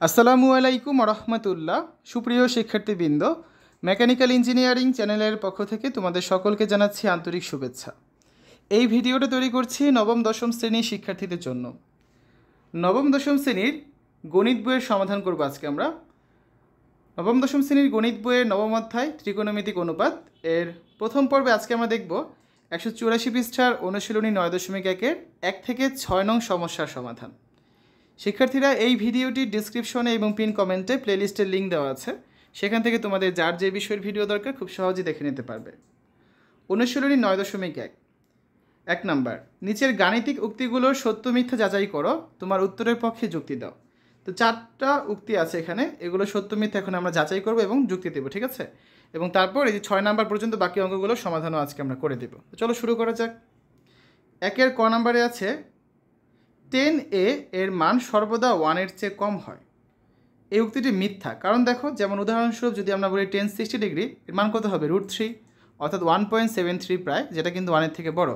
আসসালামু আলাইকুম রহমতুল্লাহ। সুপ্রিয় শিক্ষার্থীবৃন্দ, মেকানিক্যাল ইঞ্জিনিয়ারিং চ্যানেলের পক্ষ থেকে তোমাদের সকলকে জানাচ্ছি আন্তরিক শুভেচ্ছা। এই ভিডিওটা তৈরি করছি নবম দশম শ্রেণীর শিক্ষার্থীদের জন্য। নবম দশম শ্রেণীর গণিত বইয়ের সমাধান করব আজকে আমরা। নবম দশম শ্রেণীর গণিত বইয়ের নবম অধ্যায় ত্রিকোণমিতিক অনুপাত এর প্রথম পর্বে আজকে আমরা দেখব 184 পৃষ্ঠার অনুশীলনী 9.1-এর 1 থেকে 6 নং সমস্যার সমাধান। শিক্ষার্থীরা, এই ভিডিওটির ডিসক্রিপশনে এবং পিন কমেন্টে প্লেলিস্টের লিঙ্ক দেওয়া আছে, সেখান থেকে তোমাদের যার যে বিষয়ের ভিডিও দরকার খুব সহজেই দেখে নিতে পারবে। অনুশীলনী 9.1 1 নাম্বার, নিচের গাণিতিক উক্তিগুলোর সত্য মিথ্যা যাচাই করো, তোমার উত্তরের পক্ষে যুক্তি দাও। তো 4টা উক্তি আছে এখানে, এগুলো সত্য মিথ্যা এখন আমরা যাচাই করব এবং যুক্তি দেবো, ঠিক আছে? এবং তারপর এই যে 6 নাম্বার পর্যন্ত বাকি অঙ্কগুলোর সমাধানও আজকে আমরা করে দেব। তো চলো শুরু করা যাক। 1-এর ক নাম্বারে আছে 10a এর মান সর্বদা 1-এর চেয়ে কম হয়। এই উক্তিটি মিথ্যা, কারণ দেখো, যেমন উদাহরণস্বরূপ যদি আমরা বলি 10 60 ডিগ্রি, এর মান কত হবে? √3, অর্থাৎ 1.73 প্রায়, যেটা কিন্তু 1-এর থেকে বড়।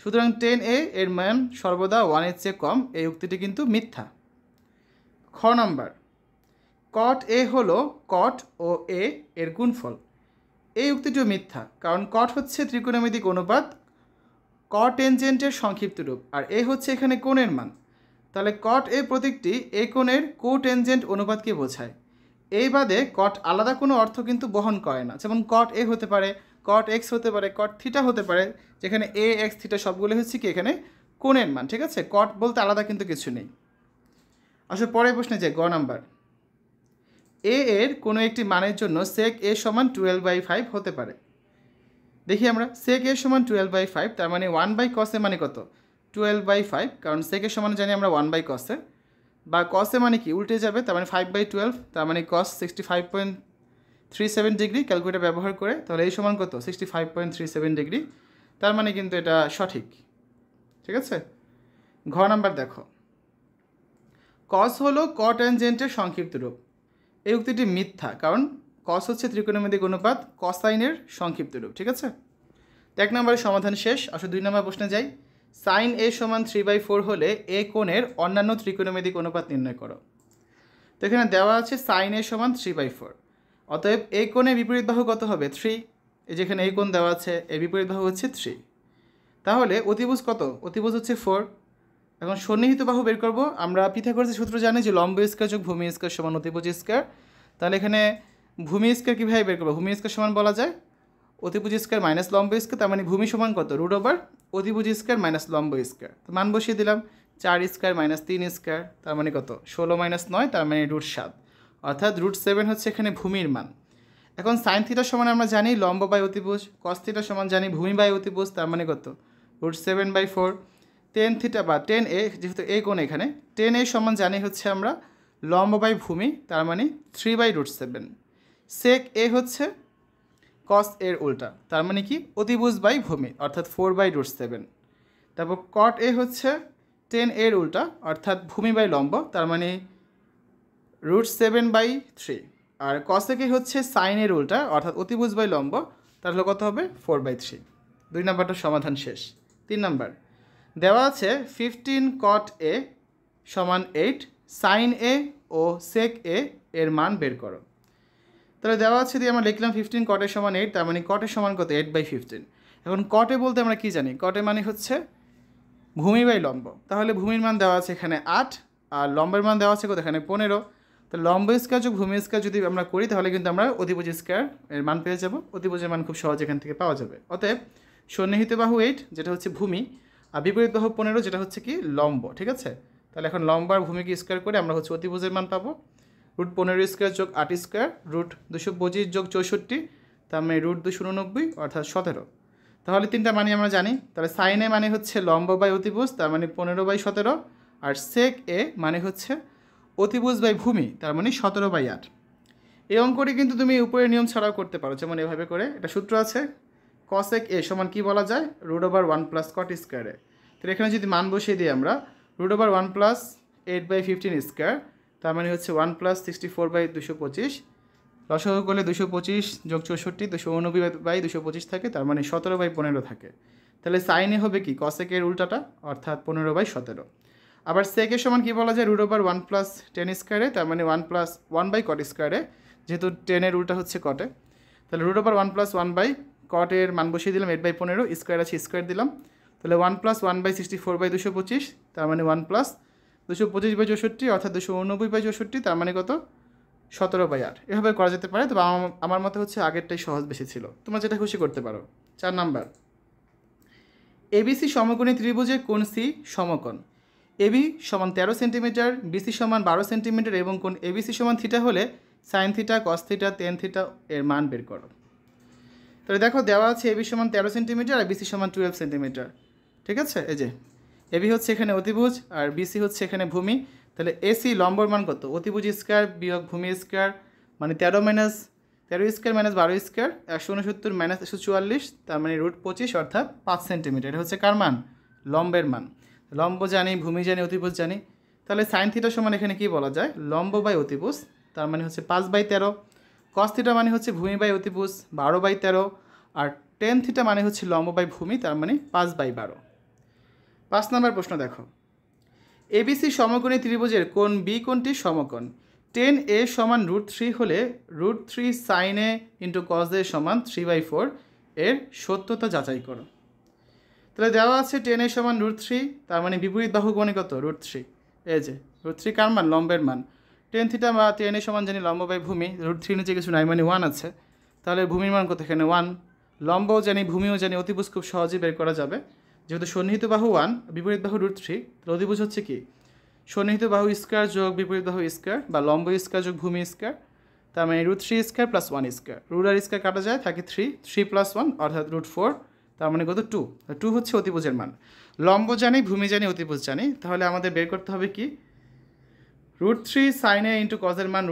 সুতরাং 10a এর মান সর্বদা 1-এর চেয়ে কম, এই উক্তিটি কিন্তু মিথ্যা। খ নাম্বার, cot a হলো cot ও a এর গুণফল। এই উক্তিটিও মিথ্যা, কারণ cot হচ্ছে ত্রিকোণমিতিক অনুপাত কটেনজেন্টের সংক্ষিপ্ত রূপ, আর এ হচ্ছে এখানে কোণের মান। তাহলে cot a প্রতীকটি এ কোণের কোটেনজেন্ট অনুপাতকে বোঝায়। এই বাদে cot আলাদা কোনো অর্থ কিন্তু বহন করে না, যেমন cot a হতে পারে, cot x হতে পারে, cot থিটা হতে পারে, যেখানে a x থিটা সবগুলো হচ্ছে কি এখানে কোণের মান, ঠিক আছে? cot বলতে আলাদা কিন্তু কিছু নেই। আসলে পরের প্রশ্নে যে গ নাম্বার, a এর কোনো একটি মানের জন্য sec a সমান 12/5 হতে পারে। দেখি আমরা, sec a সমান 12/5, তার মানে 1/cos a মানে কত? 12/5, কারণ sec a সমান জানি আমরা 1/cos a, বা cos a মানে কি উল্টে যাবে, তার মানে 5/12, তার মানে cos 65.37 ডিগ্রি ক্যালকুলেটর ব্যবহার করে, তাহলে এই সমান কত? 65.37 ডিগ্রি, তার মানে কিন্তু এটা সঠিক, ঠিক আছে? ঘ নাম্বার দেখো, cos হলো কট্যানজেন্টের সংক্ষিপ্ত রূপ। এই উক্তিটি মিথ্যা, কারণ cos হচ্ছে ত্রিকোণমিতিক অনুপাত কোসাইনের সংক্ষিপ্ত রূপ, ঠিক আছে? তো 1 নম্বরের সমাধান শেষ। আসলে 2 নম্বর প্রশ্নে যাই। sin a সমান 3/4 হলে a কোণের অন্যান্য ত্রিকোণমিতিক অনুপাত নির্ণয় করো। তো এখানে দেওয়া আছে sin a সমান 3/4, অতএব a কোণের বিপরীত বাহু কত হবে? 3। এই যেখানে এই কোণ দেওয়া আছে, এর বিপরীত বাহু হচ্ছে 3। তাহলে অতিভুজ কত? অতিভুজ হচ্ছে 4। এখন সন্নিহিত বাহু বের করব। আমরা পিথাগোরাসের সূত্র জানি যে লম্ব স্কয়ার যোগ ভূমি স্কয়ার সমান অতিভুজ স্কয়ার। তাহলে এখানে ভূমি স্কয়ার কীভাবে বের করবো? ভূমি স্কয়ার সমান বলা যায় অতিভুজ স্কয়ার মাইনাস লম্ব স্কয়ার, তার মানে ভূমি সমান কত? √ অতিভুজ স্কয়ার মাইনাস লম্ব স্কয়ার। তো মান বসিয়ে দিলাম, 4 স্কয়ার মাইনাস 3 স্কয়ার, তার মানে কত? 16 মাইনাস 9, তার মানে √7, অর্থাৎ √7 হচ্ছে এখানে ভূমির মান। এখন সাইন থিটা সমান আমরা জানি লম্ব বাই অতিভুজ, কস থিটা সমান জানি ভূমি বাই অতিভুজ, তার মানে কত? √7/4। টেন থিটা বা টেন এ, যেহেতু এই কোণ এখানে, টেন এ সমান জানি হচ্ছে আমরা লম্ব বাই ভূমি, তার মানে 3/√7। সেক এ হচ্ছে কস এর উল্টা, তার মানে কি অতিভুজ বাই ভূমি, অর্থাৎ 4/√7। তারপর কট এ হচ্ছে টেন এর উল্টা, অর্থাৎ ভূমি বাই লম্ব, তার মানে √7/3। আর কসেকে হচ্ছে সাইনের উল্টা, অর্থাৎ অতিভুজ বাই লম্ব, তাহলে কত হবে? 4/3। 2 নম্বরটা সমাধান শেষ। 3 নম্বর দেওয়া আছে 15 cot a সমান 8, sin a O sec a এর মান বের করো। তাহলে দেওয়া আছে দিয়ে আমরা লিখলাম 15 cot a সমান 8, তার মানে cot a সমান কত? 8/15। এখন cot a বলতে আমরা কি জানি? cot a মানে হচ্ছে ভূমি বাই লম্ব, তাহলে ভূমির মান দেওয়া আছে এখানে 8, আর লম্বের মান দেওয়া আছে কত? এখানে 15। তো লম্ব স্কয়ার যোগ ভূমি স্কয়ার যদি আমরা করি, তাহলে কিন্তু আমরা অতিভুজ স্কয়ার এর মান পেয়ে যাব। অতিভুজের মান খুব সহজ এখান থেকে পাওয়া যাবে। অতএব সন্নিহিত বাহু 8, যেটা হচ্ছে ভূমি, আর বিপরীত বাহু 15, যেটা হচ্ছে কি লম্ব, ঠিক আছে? তাহলে এখন লম্ব আর ভূমিকে স্কয়ার করে আমরা হচ্ছে অতিভুজের মান পাবো। √15 স্কয়ার যোগ 8 স্কয়ার, √225 যোগ 64, তার মানে √289, অর্থাৎ 17। তাহলে 3টা মানই আমরা জানি। তাহলে সাইন এ মানে হচ্ছে লম্ব বাই অতিভুজ, তার মানে 15/17, আর সেক এ মানে হচ্ছে অতিভুজ বাই ভূমি, তার মানে 17/8। এই অঙ্কটি কিন্তু তুমি উপরের নিয়ম ছাড়াও করতে পারো, যেমন এভাবে করে। এটা সূত্র আছে cosec a সমান কি বলা যায়? √1 + cot স্কয়ারে। তো এখানে যদি মান বসিয়ে দিই আমরা, √1 + 8/15 স্কয়ার, তার মানে হচ্ছে 1 + 64/225, লসাগু করলে 225 যোগ 64 289/225 থাকে, তার মানে 17/15 থাকে। তাহলে সাইনে হবে কি cosec এর উল্টাটা, অর্থাৎ 15/17। আবার সেকের সমান কী বলা যায় রুট ওভার 1 প্লাস 10 স্কোয়ারে, তার মানে 1 প্লাস 1 বাই কট স্কোয়ারে, যেহেতু 10-এর উল্টা হচ্ছে কটে, তাহলে রুট ওভার 1 প্লাস 1 বাই কটের মান বসিয়ে দিলাম 8/15, স্কোয়ার আছে স্কোয়ার দিলাম, তাহলে 1 প্লাস 1/64/225, তার মানে 1 প্লাস 225/64 অর্থাৎ 289/64, তার মানে কত 17/8। এভাবে করা যেতে পারে, তবে আমার মতে হচ্ছে আগেরটাই সহজ বেশি ছিল, তোমরা যেটা খুশি করতে পারো। 4 নাম্বার, এবিসি সমকোণী ত্রিভুজের কোণ সি সমকোণ। এবি সমান 13 সেন্টিমিটার, বিসি সমান 12 সেন্টিমিটার এবং কোণ এবিসি সমান থিটা হলে sine theta, cos theta, tan theta এর মান বের করো। তাহলে দেখো দেওয়া আছে এবি সমান 13 সেন্টিমিটার আর বিসি সমান 12 সেন্টিমিটার, ঠিক আছে। এই যে এবি হচ্ছে এখানে অতিভুজ আর বিসি হচ্ছে এখানে ভূমি, তাহলে এসি লম্বর মান কত, অতিভুজ স্কোয়ার বিয়োগ ভূমি স্কোয়ার, মানে 13 স্কোয়ার মাইনাস 12 স্কোয়ার, 169 মাইনাস 144, তার মানে √25 অর্থাৎ 5 সেন্টিমিটার। এটা হচ্ছে কার মান, লম্বের মান। লম্ব জানি, ভূমি জানি, অতিভুজ জানি, তাহলে সাইন থিটা সমান এখানে কি বলা যায়, লম্ব বাই অতিভুজ, তার মানে হচ্ছে 5/13, কস থিটা মানে হচ্ছে ভূমি বাই অতিভুজ 12/13, আর টেন থিটা মানে হচ্ছে লম্ব বাই ভূমি, তার মানে 5/12। 5 নম্বর প্রশ্ন দেখো, এবিসি সমকোণী ত্রিভুজের কোণ বি কোণটি সমকোণ। 10a সমান √3 হলে √3 সাইন এ ইন্টু কস এ সমান 3/4 এর সত্যতা যাচাই করো। তাহলে দেওয়া আছে 10a সমান √3, তার মানে বিপরীত বাহু কোণে কত √3, এই যে √3 কার মান, লম্বের মান। টেন থিটা বা 10a সমান জানি লম্ব বাই ভূমি, √3 নিচে কিছু নাই মানে 1 আছে, তাহলে ভূমির মান কত এখানে 1, লম্বও জানি ভূমিও জানি, অতিভুজ খুব সহজেই বের করা যাবে, যেহেতু সন্নিহিত বাহু 1 বিপরীত বাহু √3, তাহলে অতিভুজ হচ্ছে কি সন্নিহিত বাহু স্কোয়ার যোগ বিপরীত বাহু স্কোয়ার বা লম্ব স্কোয়ার যোগ ভূমি স্কোয়ার, তার মানে √3 স্কোয়ার প্লাস 1 স্কোয়ার, রুট আর স্কোয়ার কাটা যায় থাকে 3 প্লাস 1 অর্থাৎ √4, তার মানে কত 2 হচ্ছে অতিভুজের মান। লম্ব জানি, ভূমি জানি, অতিভুজ জানি, তাহলে আমাদের বের করতে হবে কি √3 সাইন এ ইন্টু কসের মান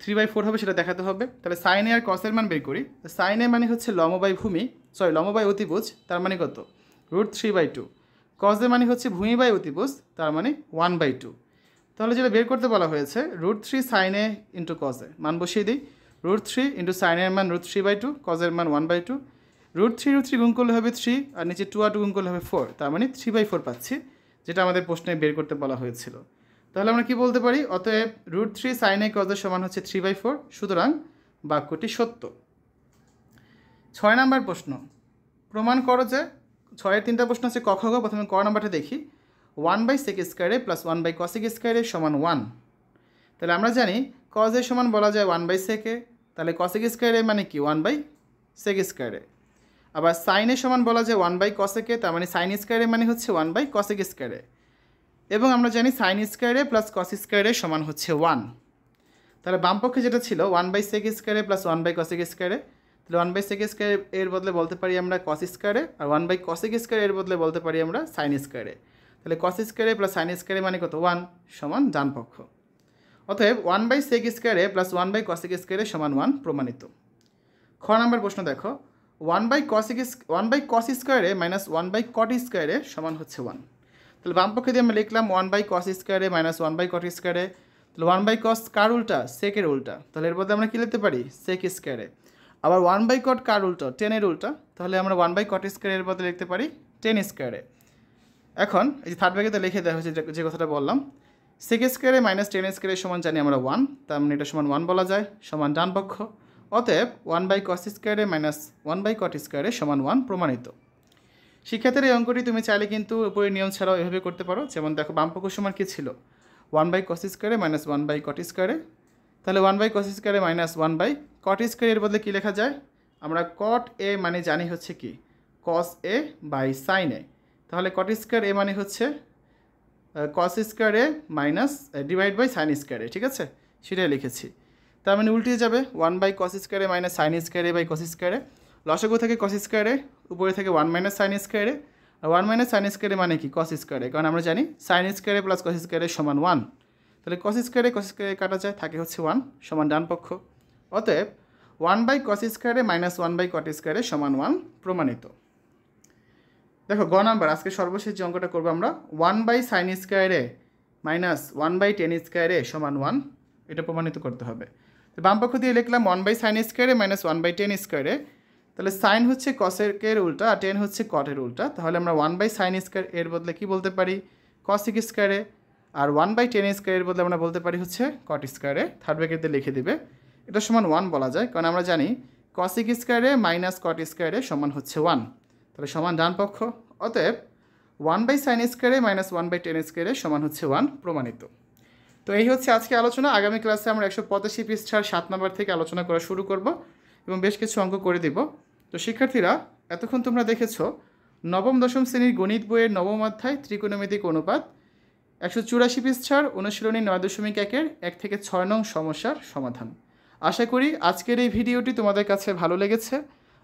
3/4 হবে, সেটা দেখাতে হবে। তাহলে সাইন এ আর কসের মান বের করি, সাইন এ মানে হচ্ছে লম্ব বাই ভূমি, লম্ব বাই অতিভুজ, তার মানে কত √3/2, কসের মানে হচ্ছে ভূমি বাই অতিভুজ, তার মানে 1/2। তাহলে যেটা বের করতে বলা হয়েছে √3 সাইন এ ইন্টু কসে, মান বসিয়ে দিই, √3 ইন্টু সাইন এর মান √3/2, কসের মান 1/2, √3 গুণ করলে হবে 3 আর নিচে 2 আর 2 গুণ করলে হবে 4, তার মানে 3/4 পাচ্ছি, যেটা আমাদের প্রশ্নে বের করতে বলা হয়েছিল। তাহলে আমরা কি বলতে পারি, অতএব √3 সাইন এ কসের সমান হচ্ছে 3/4, সুতরাং বাক্যটি সত্য। 6 নম্বর প্রশ্ন, প্রমাণ করো যে 6-এর 3টা প্রশ্ন আছে ক খ গ, প্রথমে ক নাম্বারটা দেখি, 1/sec স্কোয়ারে প্লাস 1/cosec স্কোয়ারে সমান 1। তাহলে আমরা জানি cos এর সমান বলা যায় 1/sec, তাহলে cosec স্কোয়ারে মানে কি 1/sec স্কোয়ারে, আবার সাইন এর সমান বলা যায় 1/cosec, তার মানে সাইন স্কোয়ারে মানে হচ্ছে 1/cosec স্কোয়ারে, এবং আমরা জানি সাইন স্কোয়ারে প্লাস কস স্কোয়ারে সমান হচ্ছে 1। তাহলে বামপক্ষে যেটা ছিল 1/sec স্কোয়ারে প্লাস 1/cosec স্কোয়ারে, তাহলে 1/sec স্কোয়ারে এর বদলে বলতে পারি আমরা cos স্কোয়ারে, আর 1/cosec স্কোয়ারে এর বদলে বলতে পারি আমরা সাইন স্কোয়ারে, তাহলে cos স্কোয়ারে প্লাস সাইন স্কোয়ারে মানে কত 1 সমান ডান পক্ষ। অতএব 1/sec স্কোয়ারে প্লাস 1/cosec স্কোয়ারে সমান 1 প্রমাণিত। খ নম্বর প্রশ্ন দেখো, 1/cos স্কোয়ারে মাইনাস 1/cot স্কোয়ারে সমান হচ্ছে 1। তাহলে বামপক্ষে দিয়ে আমরা লিখলাম 1/cos স্কোয়ারে মাইনাস 1/cot স্কোয়ারে, তাহলে 1/cos কার উল্টা, সেকের উল্টা, তাহলে এর বদলে আমরা কী লিখতে পারি sec স্কোয়ারে, আবার 1/cot কার উল্টা, 10-এর উল্টা, তাহলে আমরা 1/cot স্কোয়ারের বদলে লিখতে পারি 10 স্কোয়ারে। এখন এই যে থার্ড ব্র্যাকেটে লিখে দেওয়া হয়েছে যে কথাটা বললাম, sec স্কোয়ারে মাইনাস 10 স্কোয়ারের সমান জানি আমরা 1, তার মানে এটা সমান 1 বলা যায়, সমান ডান পক্ষ। অতএব 1/cos স্কোয়ারে মাইনাস 1/cot স্কোয়ারে সমান 1 প্রমাণিত। শিক্ষার্থীর এই অঙ্কটি তুমি চাইলে কিন্তু উপরের নিয়ম ছাড়াও এভাবে করতে পারো, যেমন দেখো বামপক্ষ সমান কী ছিল 1/cos স্কোয়ারে মাইনাস 1/cot স্কোয়ারে, তাহলে 1/cos স্কোয়ারে মাইনাস 1/cot স্কোয়ারের বদলে কী লেখা যায়, আমরা cot a মানে জানি হচ্ছে কি cos a by sin a, তাহলে cot স্কোয়ার a মানে হচ্ছে cos square a minus divide by sin square a, ঠিক আছে, সেটাই লিখেছি। তার মানে উল্টে যাবে 1/cos স্কোয়ারে minus sin square a by cos স্কোয়ারে, লসাগু থেকে cos স্কোয়ারে, উপরে থেকে 1 মাইনাস sin স্কোয়ারে, আর 1 মাইনাস sin স্কোয়ারে মানে কি cos স্কোয়ারে, কারণ আমরা জানি sin স্কোয়ারে প্লাস cos স্কোয়ারে সমান 1, তাহলে cos স্কোয়ারে কাটা যায় থাকে হচ্ছে 1 সমান ডান পক্ষ। অতএব 1/cos স্কোয়ারে মাইনাস 1/cot স্কোয়ারে সমান 1 প্রমাণিত। দেখো গ নাম্বার, আজকে সর্বশেষ যে অঙ্কটা করবো আমরা 1/sin স্কোয়ারে মাইনাস 1/tan স্কোয়ারে সমান 1, এটা প্রমাণিত করতে হবে। তো বাম পক্ষ দিয়ে লিখলাম 1/sin স্কোয়ারে মাইনাস 1/tan স্কোয়ারে, তাহলে সাইন হচ্ছে কসের উল্টা আর tan হচ্ছে কটের উল্টা, তাহলে আমরা 1/sin স্কোয়ার এর বদলে কী বলতে পারি cosec স্কোয়ারে, আর 1/10 স্কোয়ারের বদলে আমরা বলতে পারি হচ্ছে কট স্কোয়ারে, থার্ড ব্র্যাকেটে লিখে দিবে। এটা সমান 1 বলা যায়, কারণ আমরা জানি কসিক স্কোয়ারে মাইনাস কট স্কোয়ারে সমান হচ্ছে 1, তাহলে সমান ডান পক্ষ। অতএব 1/sin স্কোয়ারে মাইনাস 1/10 স্কোয়ারে সমান হচ্ছে 1, প্রমাণিত। তো এই হচ্ছে আজকে আলোচনা। আগামী ক্লাসে আমরা 185 পৃষ্ঠার 7 নম্বর থেকে আলোচনা করা শুরু করব এবং বেশ কিছু অঙ্ক করে দিব। তো শিক্ষার্থীরা, এতক্ষণ তোমরা দেখেছো নবম দশম শ্রেণীর গণিত বইয়ের নবম অধ্যায় ত্রিকোণমিতিক অনুপাত 184 পৃষ্ঠার অনুশীলনী 9.1-এর 1 থেকে 6 নং সমস্যার সমাধান। আশা করি আজকের এই ভিডিওটি তোমাদের কাছে ভালো লেগেছে।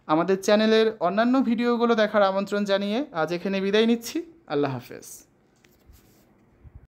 আমাদের চ্যানেলের অন্যান্য ভিডিওগুলো দেখার আমন্ত্রণ জানিয়ে আজ এখানে বিদায় নিচ্ছি। আল্লাহ হাফেজ।